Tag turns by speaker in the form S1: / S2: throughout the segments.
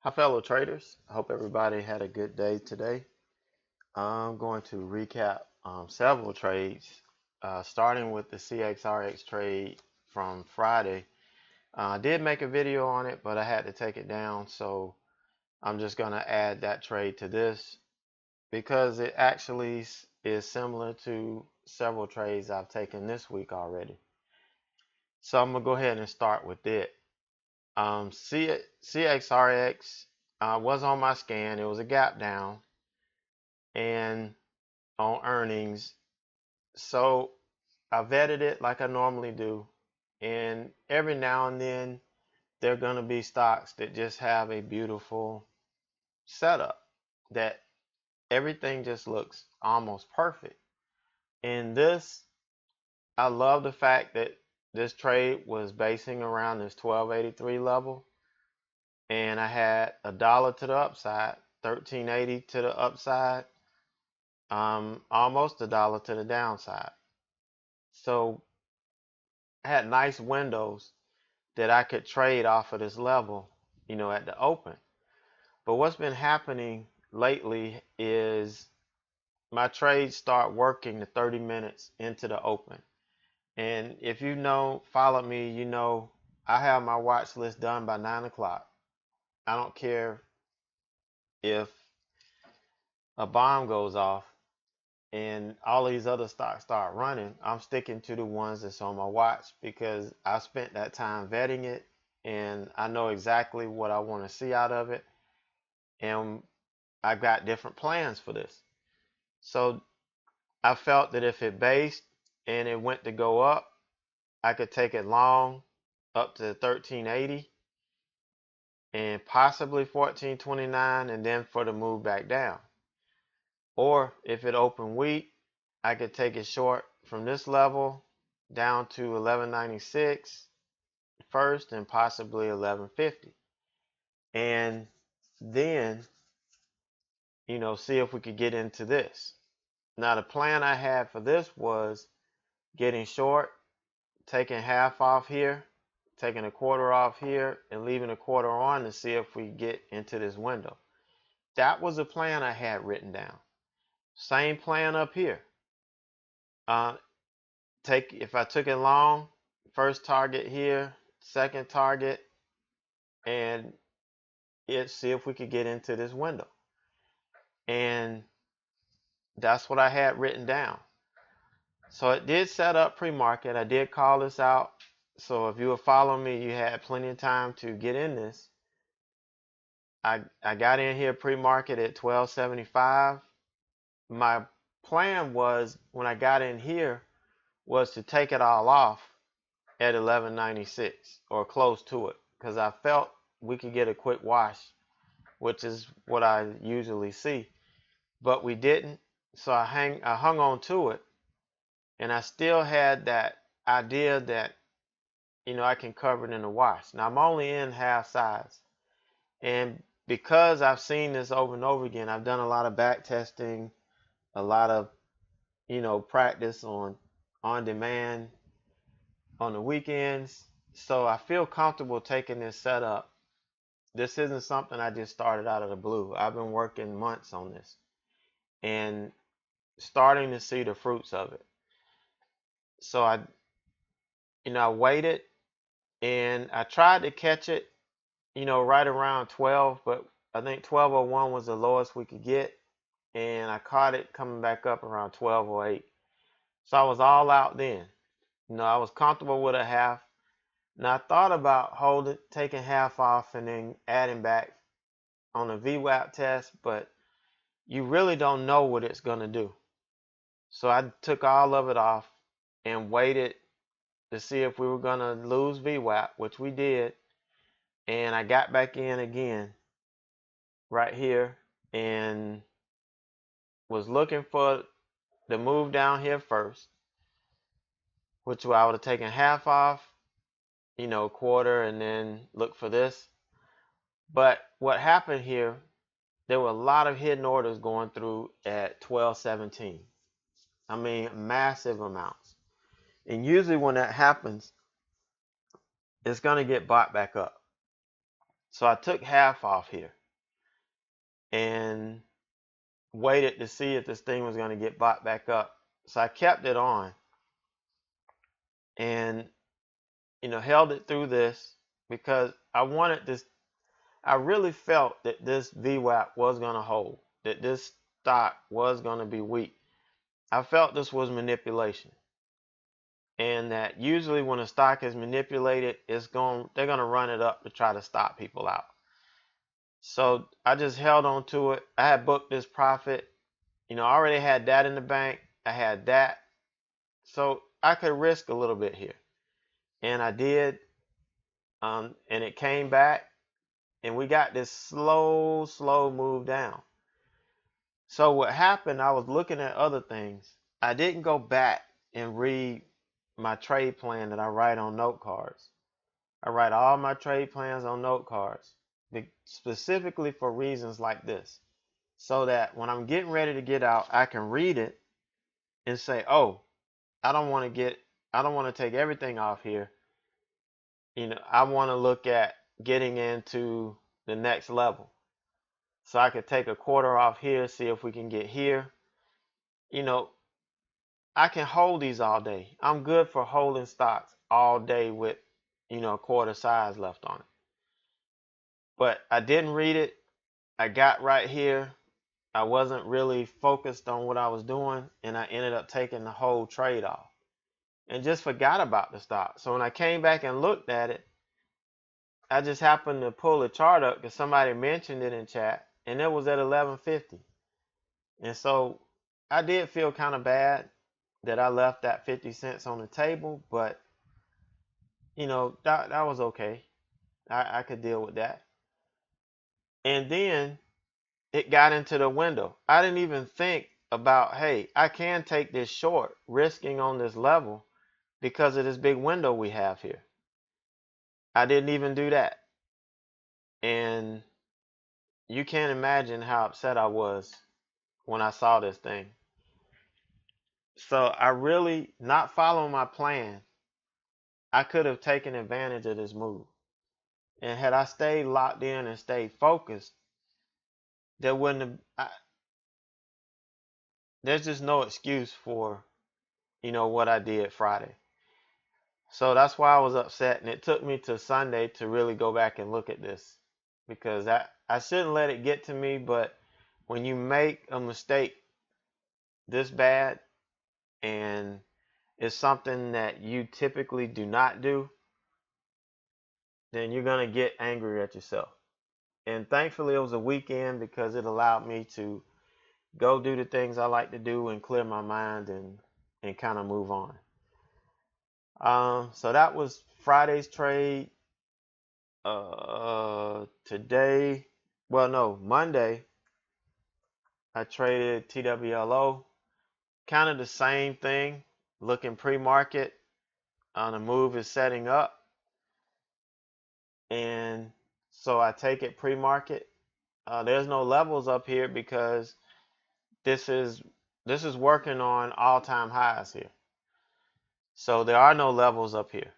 S1: Hi, fellow traders. I hope everybody had a good day today. I'm going to recap several trades, starting with the CXRX trade from Friday. I did make a video on it, but I had to take it down, so I'm just going to add that trade to this because it actually is similar to several trades I've taken this week already. So I'm going to go ahead and start with it. CXRX was on my scan. It was a gap down and on earnings. So I vetted it like I normally do. And every now and then, there are going to be stocks that just have a beautiful setup that everything just looks almost perfect. And this, I love the fact that this trade was basing around this 1283 level. And I had $1 to the upside, 1380 to the upside, almost $1 to the downside. So I had nice windows that I could trade off of this level, at the open. But what's been happening lately is my trades start working the 30 minutes into the open. And if follow me, I have my watch list done by 9 o'clock. I don't care if a bomb goes off and all these other stocks start running. I'm sticking to the ones that's on my watch because I spent that time vetting it and I know exactly what I want to see out of it. And I got different plans for this. So I felt that if it based and it went to go up, I could take it long up to 1380 and possibly 1429 and then for the move back down. Or if it opened weak, I could take it short from this level down to 1196 first and possibly 1150. And then, see if we could get into this. Now, the plan I had for this was getting short, taking half off here, taking a quarter off here, and leaving a quarter on to see if we get into this window. That was a plan I had written down. Same plan up here. If I took it long, first target here, second target, and see if we could get into this window. And that's what I had written down. So it did set up pre-market. I did call this out. So if you were following me, you had plenty of time to get in this. I got in here pre-market at 1275. My plan was when I got in here was to take it all off at 1196 or close to it because I felt we could get a quick wash, which is what I usually see. But we didn't. So I hung on to it. And I still had that idea that, I can cover it in the wash. Now, I'm only in half size. And because I've seen this over and over again, I've done a lot of back testing, a lot of, practice on demand on the weekends. So I feel comfortable taking this setup. This isn't something I just started out of the blue. I've been working months on this and starting to see the fruits of it. So I waited and I tried to catch it, right around 12, but I think 1201 was the lowest we could get. And I caught it coming back up around 1208. So I was all out then. I was comfortable with a half. Now I thought about taking half off and then adding back on a VWAP test, but you really don't know what it's going to do. So I took all of it off and waited to see if we were going to lose VWAP, which we did. And I got back in again right here and was looking for the move down here first, which I would have taken half off, quarter, and then look for this. But what happened here, there were a lot of hidden orders going through at 1217. I mean, massive amounts. And usually when that happens, it's going to get bought back up. So I took half off here and waited to see if this thing was going to get bought back up. So I kept it on and, held it through this because I wanted this. I really felt that this VWAP was going to hold, that this stock was going to be weak. I felt this was manipulation, and that usually when a stock is manipulated, they're going to run it up to try to stop people out. So I just held on to it. I had booked this profit. I already had that in the bank. I had that. So I could risk a little bit here. And I did. And it came back. And we got this slow move down. So what happened, I was looking at other things. I didn't go back and read my trade plan that I write on note cards. I write all my trade plans on note cards, specifically for reasons like this, so that when I'm getting ready to get out, I can read it and say, oh, I don't want to take everything off here. I want to look at getting into the next level. So I could take a quarter off here, see if we can get here. I can hold these all day. I'm good for holding stocks all day with, a quarter size left on it. But I didn't read it. I got right here. I wasn't really focused on what I was doing, and I ended up taking the whole trade off and just forgot about the stock. So when I came back and looked at it, I just happened to pull the chart up because somebody mentioned it in chat, and it was at 11.50. And so I did feel kind of bad that I left that 50 cents on the table, but that was okay. I could deal with that. And then it got into the window. I didn't even think about, hey, I can take this short, risking on this level because of this big window we have here. I didn't even do that. And you can't imagine how upset I was when I saw this thing. So I really, not following my plan, I could have taken advantage of this move. And had I stayed locked in and stayed focused, there wouldn't have, there's just no excuse for, what I did Friday. So that's why I was upset, and it took me to Sunday to really go back and look at this, because I shouldn't let it get to me, but when you make a mistake this bad and it's something that you typically do not do, then you're going to get angry at yourself. And thankfully it was a weekend because it allowed me to go do the things I like to do and clear my mind and kind of move on. So that was Friday's trade. Today, well, no, Monday, I traded TWLO. Kind of the same thing, looking pre-market. The move is setting up. And so I take it pre-market. There's no levels up here because this is working on all-time highs here. So there are no levels up here.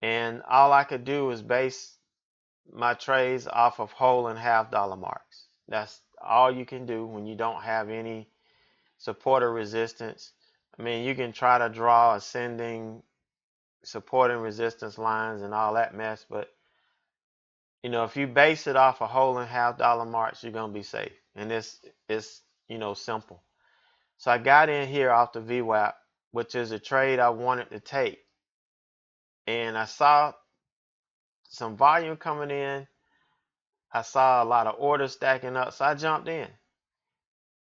S1: And all I could do is base my trades off of whole and half dollar marks. That's all you can do when you don't have any support or resistance. I mean, you can try to draw ascending support and resistance lines and all that mess, but if you base it off of whole and half dollar marks, you're gonna be safe. And it's simple. So I got in here off the VWAP, which is a trade I wanted to take. And I saw some volume coming in. I saw a lot of orders stacking up, so I jumped in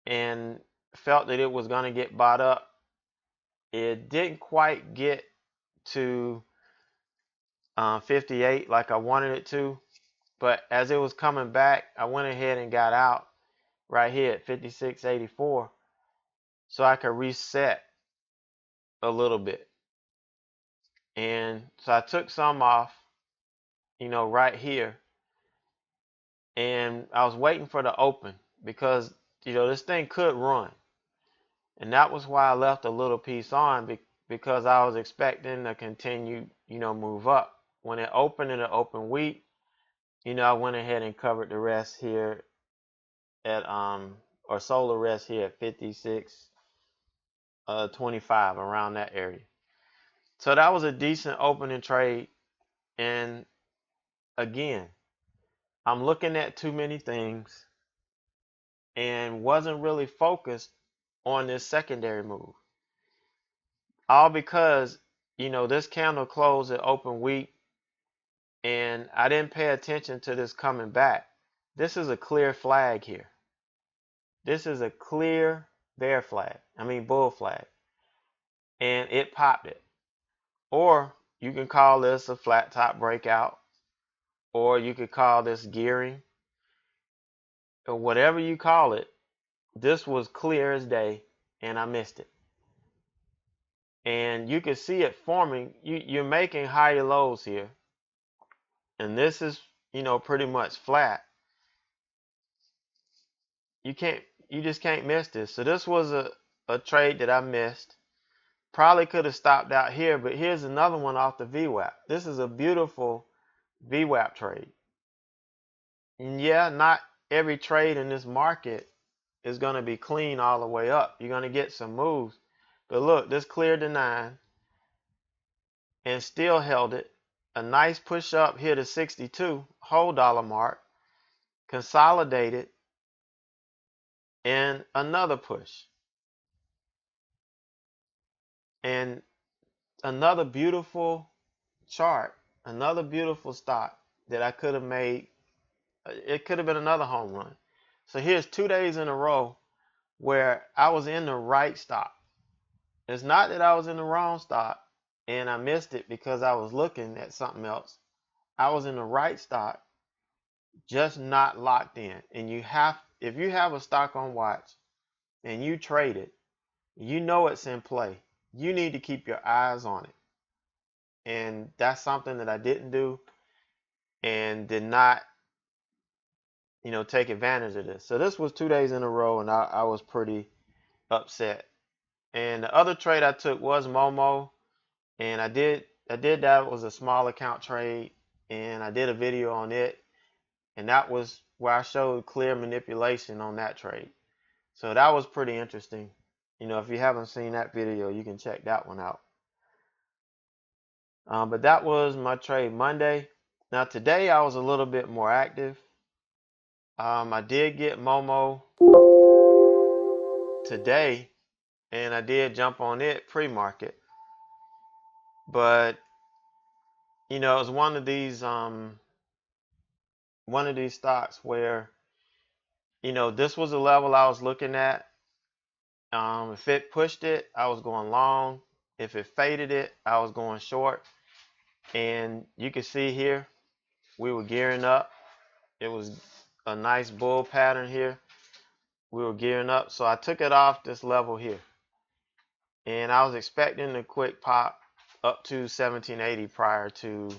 S1: and felt that it was going to get bought up. It didn't quite get to 58 like I wanted it to, but as it was coming back, I went ahead and got out right here at 56.84 so I could reset a little bit. And so I took some off, right here, and I was waiting for the open because this thing could run, and that was why I left a little piece on, because I was expecting to continue move up. When it opened in an open week, I went ahead and covered the rest here at or sold the rest here at 56.25 around that area. So that was a decent opening trade. And again, I'm looking at too many things and wasn't really focused on this secondary move. All because, this candle closed at open weak and I didn't pay attention to this coming back. This is a clear flag here. This is a clear bear flag. Bull flag. And it popped it. Or you can call this a flat top breakout. Or you could call this gearing. Or whatever you call it. This was clear as day and I missed it. And you can see it forming. You're making higher lows here. And this is, pretty much flat. You just can't miss this. So this was a trade that I missed. Probably could have stopped out here, but here's another one off the VWAP. This is a beautiful VWAP trade. And yeah, not every trade in this market is going to be clean all the way up. You're going to get some moves. But look, this cleared the 9 and still held it. A nice push up here to 62, whole dollar mark, consolidated, and another push. And another beautiful chart, another beautiful stock that I could have made. It could have been another home run. So here's 2 days in a row where I was in the right stock. It's not that I was in the wrong stock and I missed it because I was looking at something else. I was in the right stock, just not locked in. And if you have a stock on watch and you trade it, it's in play. You need to keep your eyes on it. And that's something that I didn't do and did not, take advantage of this. So this was 2 days in a row and I was pretty upset. And the other trade I took was Momo. And I did that. It was a small account trade. And I did a video on it. And that was where I showed clear manipulation on that trade. So that was pretty interesting. If you haven't seen that video, you can check that one out. But that was my trade Monday. Now today I was a little bit more active. I did get Momo today, and I did jump on it pre-market. But it was one of these stocks where this was a level I was looking at. If it pushed it, I was going long. If it faded it, I was going short. And you can see here, we were gearing up. It was a nice bull pattern here. We were gearing up. So I took it off this level here. And I was expecting a quick pop up to 1780 prior to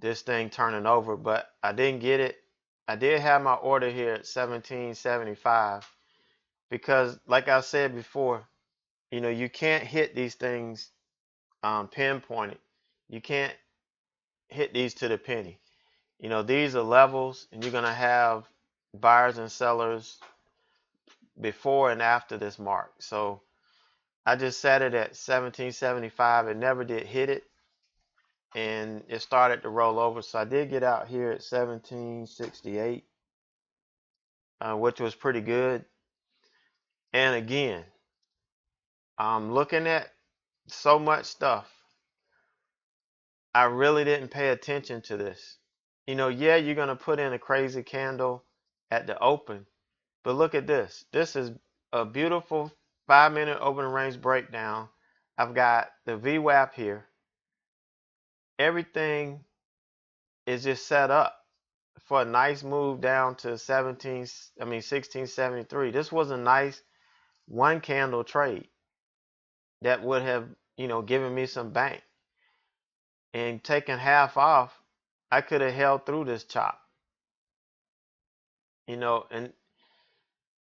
S1: this thing turning over, but I didn't get it. I did have my order here at 1775 because, like I said before, you can't hit these things pinpointed. You can't hit these to the penny. These are levels, and you're going to have buyers and sellers before and after this mark. So I just set it at 1775. It never did hit it, and it started to roll over. So I did get out here at 1768, which was pretty good. And again, I'm looking at so much stuff. I really didn't pay attention to this. Yeah, you're going to put in a crazy candle at the open, but look at this. This is a beautiful 5-minute opening range breakdown. I've got the VWAP here. Everything is just set up for a nice move down to 1673. This was a nice one candle trade that would have, given me some bank. And taking half off, I could have held through this chop. And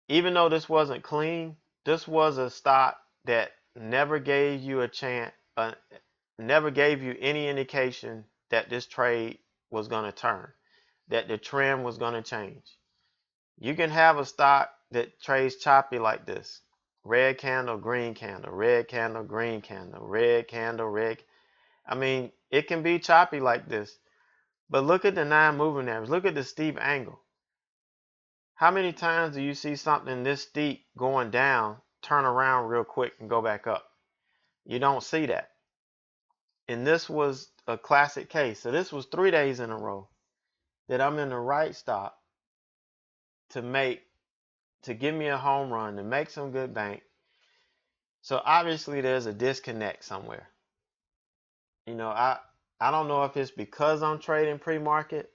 S1: even though this wasn't clean, this was a stock that never gave you a chance, never gave you any indication that this trade was going to turn. that the trend was going to change. You can have a stock that trades choppy like this. Red candle, green candle, red candle, green candle, red candle, red. I mean, it can be choppy like this. But look at the 9 moving average. Look at the steep angle. How many times do you see something this steep going down, turn around real quick and go back up? You don't see that. And this was a classic case. So this was 3 days in a row that I'm in the right stock to give me a home run, to make some good bank. So obviously there's a disconnect somewhere. You know, I don't know if it's because I'm trading pre-market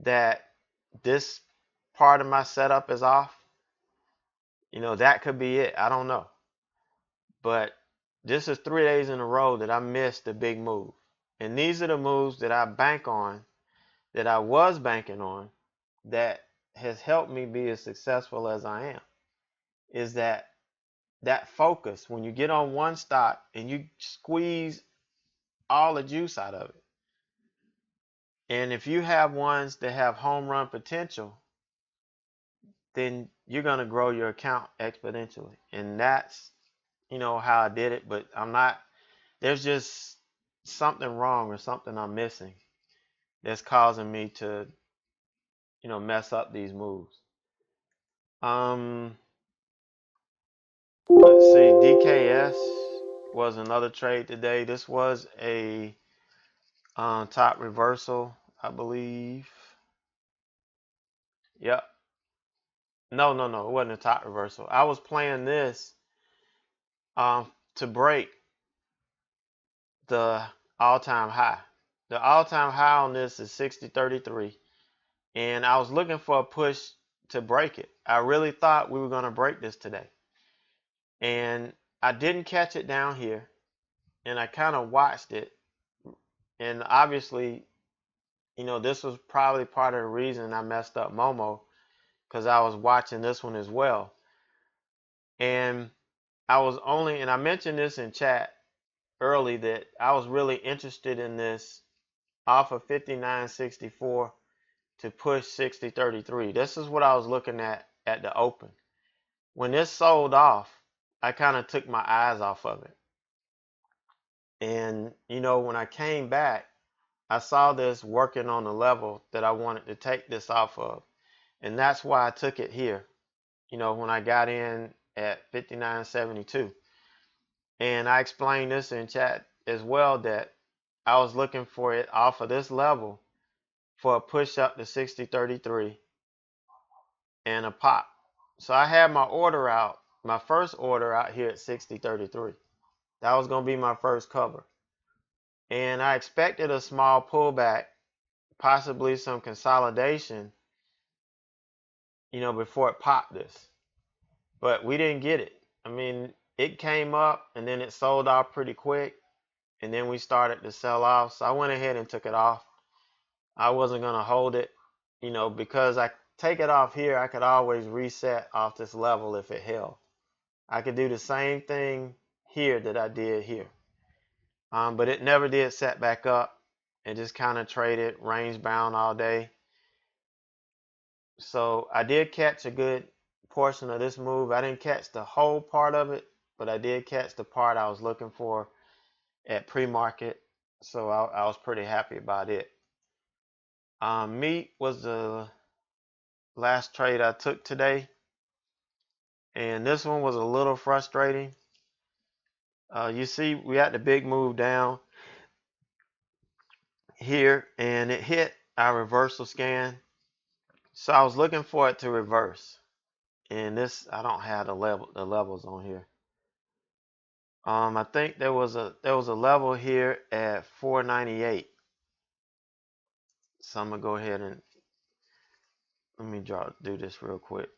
S1: that this part of my setup is off. You know, that could be it. I don't know. But this is 3 days in a row that I missed the big move. And these are the moves that I bank on, that I was banking on, that has helped me be as successful as I am. Is that focus when you get on one stock and you squeeze all the juice out of it. And if you have ones that have home run potential, then you're going to grow your account exponentially. And that's, you know, how I did it. But there's just something wrong or something I'm missing that's causing me to, you know, mess up these moves. Let's see, DKS was another trade today. This was a top reversal, I believe. Yep. No, it wasn't a top reversal. I was playing this to break the all-time high. The all-time high on this is 60.33, and I was looking for a push to break it. I really thought we were going to break this today, and I didn't catch it down here, and I kind of watched it, and obviously, you know, this was probably part of the reason I messed up Momo, because I was watching this one as well. And and I mentioned this in chat early, that I was really interested in this off of 59.64 to push 60.33. This is what I was looking at the open. When this sold off, I kind of took my eyes off of it. And, you know, when I came back, I saw this working on the level that I wanted to take this off of. And that's why I took it here, you know, when I got in at 59.72. And I explained this in chat as well, that I was looking for it off of this level for a push up to 60.33 and a pop. So I had my order out, my first order out here at 60.33. That was going to be my first cover. And I expected a small pullback, possibly some consolidation, you know, before it popped this. But we didn't get it. I mean, it came up and then it sold off pretty quick. And then we started to sell off. So I went ahead and took it off. I wasn't going to hold it, you know, because I take it off here, I could always reset off this level if it held. I could do the same thing here that I did here. But it never did set back up. It just kind of traded range bound all day. So I did catch a good portion of this move. I didn't catch the whole part of it, but I did catch the part I was looking for at pre-market. So I was pretty happy about it. Meat was the last trade I took today. And this one was a little frustrating. You see, we had the big move down here, and it hit our reversal scan. So I was looking for it to reverse. And this, I don't have the levels on here. I think there was a level here at 498. So I'm gonna go ahead and let me do this real quick.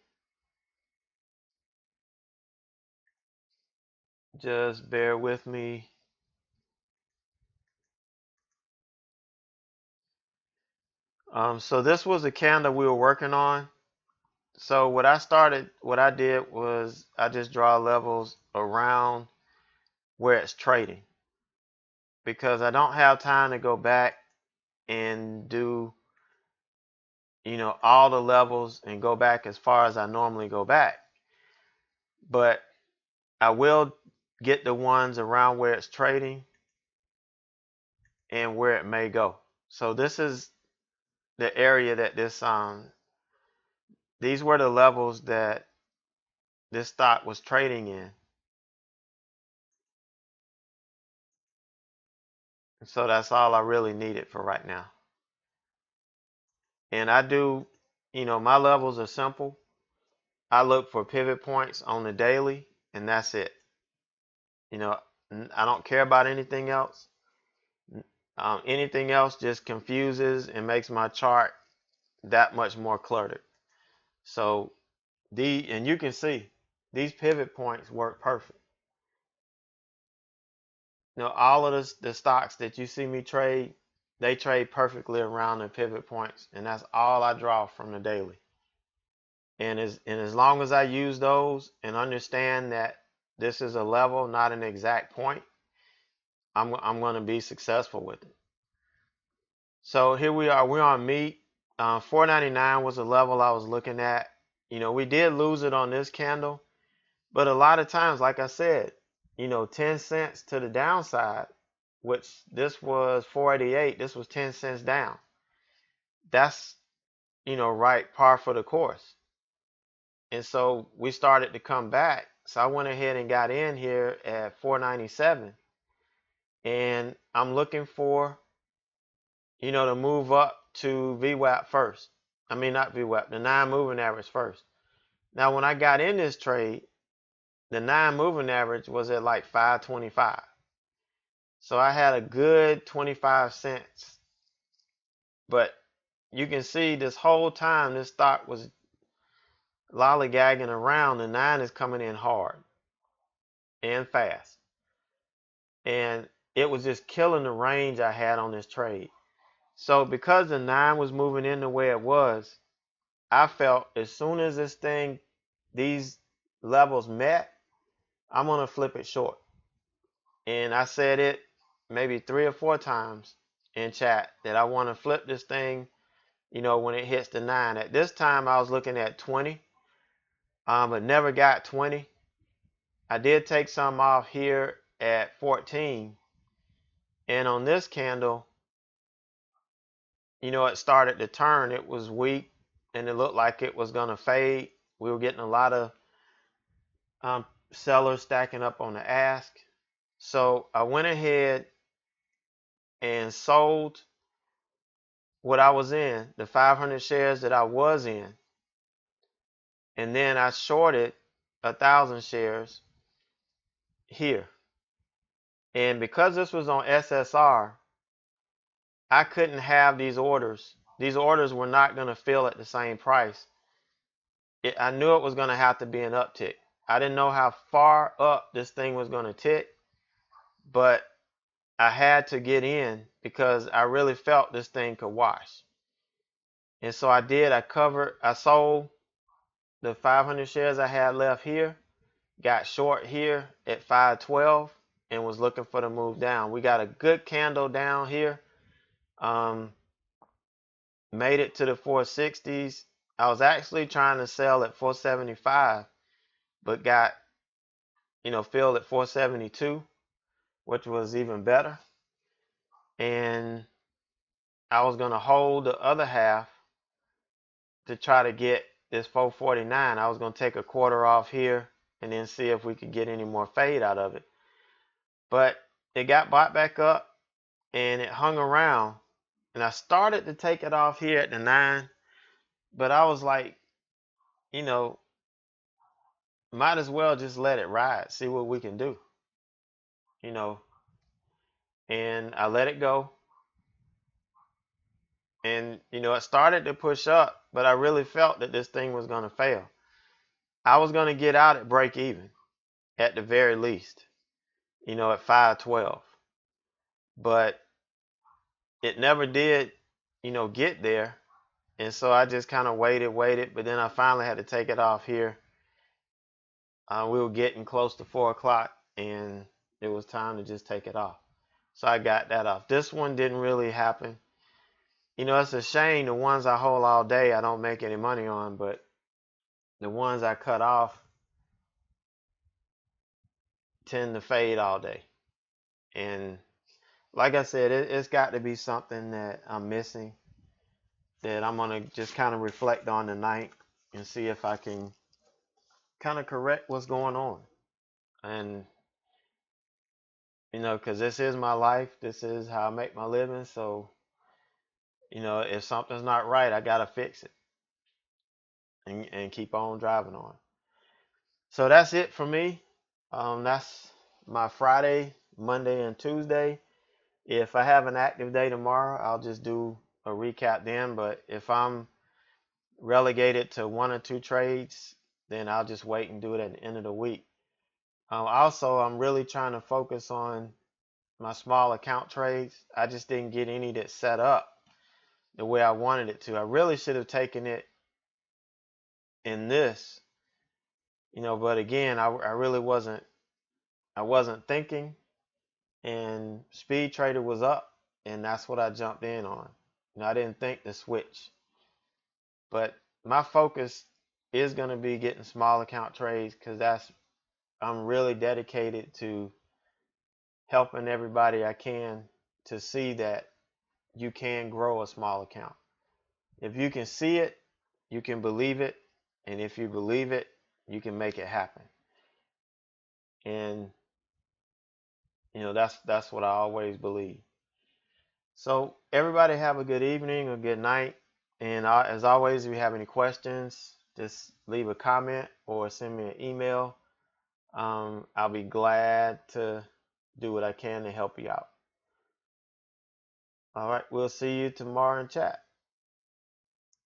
S1: Just bear with me. So this was a candle we were working on. So what I did was I just draw levels around where it's trading, because I don't have time to go back and do all the levels and go back as far as I normally go back. But I will get the ones around where it's trading and where it may go. So this is the area that these were the levels that this stock was trading in. So that's all I really needed for right now. And I do, my levels are simple. I look for pivot points on the daily, and that's it. I don't care about anything else. Anything else just confuses and makes my chart that much more cluttered. So and you can see these pivot points work perfect. All of the stocks that you see me trade, they trade perfectly around the pivot points, and that's all I draw from the daily. And as long as I use those and understand that this is a level, not an exact point, I'm going to be successful with it. So here we are. We're on meat. 4.99 was a level I was looking at. We did lose it on this candle, but a lot of times, like I said, 10 cents to the downside, which this was 4.88. This was 10 cents down. That's right par for the course. And so we started to come back. So I went ahead and got in here at 4.97, and I'm looking for to move up to VWAP first. I mean, not VWAP, the 9 moving average first. Now, when I got in this trade, the 9 moving average was at like 5.25. So I had a good 25 cents. But you can see this whole time this stock was lollygagging around. The 9 is coming in hard and fast. And it was just killing the range I had on this trade. So because the 9 was moving in the way it was, I felt as soon as these levels met, I'm going to flip it short. And I said it maybe 3 or 4 times in chat that I want to flip this thing, when it hits the 9. At this time, I was looking at 20, but never got 20. I did take some off here at 14. And on this candle, it started to turn. It was weak, and it looked like it was going to fade. We were getting a lot of sellers stacking up on the ask. So I went ahead and sold what I was in, the 500 shares that I was in. And then I shorted 1,000 shares here. And because this was on SSR, I couldn't have these orders. These orders were not going to fill at the same price. I knew it was going to have to be an uptick. I didn't know how far up this thing was going to tick, but I had to get in because I really felt this thing could wash. And so I did. I sold the 500 shares I had left here, got short here at 512, and was looking for the move down. We got a good candle down here. Made it to the 460s. I was actually trying to sell at 475, but got filled at 472, which was even better. And I was going to hold the other half to try to get this 449. I was going to take a quarter off here and then see if we could get any more fade out of it. But it got bought back up and it hung around. And I started to take it off here at the 9. But I was like, might as well just let it ride, see what we can do. And I let it go. And, it started to push up, but I really felt that this thing was going to fail. I was going to get out at break even at the very least, at 512. But it never did, get there. And so I just kind of waited, but then I finally had to take it off here. We were getting close to 4 o'clock, and it was time to just take it off. So I got that off. This one didn't really happen. you know, it's a shame the ones I hold all day I don't make any money on, but the ones I cut off tend to fade all day. And like I said, it's got to be something that I'm missing that I'm gonna just kind of reflect on tonight and see if I can kind of correct what's going on. And you know, because this is my life, this is how I make my living. So you know, if something's not right, I gotta fix it and keep on driving on. So that's it for me. That's my Friday, Monday, and Tuesday. If I have an active day tomorrow, I'll just do a recap then. But if I'm relegated to one or two trades, then I'll just wait and do it at the end of the week. Also, I'm really trying to focus on my small account trades. I just didn't get any that set up the way I wanted it to. I really should have taken it in this, you know, but again, I really wasn't thinking, and Speed Trader was up, and that's what I jumped in on. You know, I didn't think to switch, but my focus is going to be getting small account trades because I'm really dedicated to helping everybody I can to see that you can grow a small account. If you can see it, you can believe it, and if you believe it, you can make it happen. And you know, that's what I always believe. So everybody have a good evening or good night. And as always, if you have any questions, just leave a comment or send me an email. I'll be glad to do what I can to help you out. All right, we'll see you tomorrow in chat.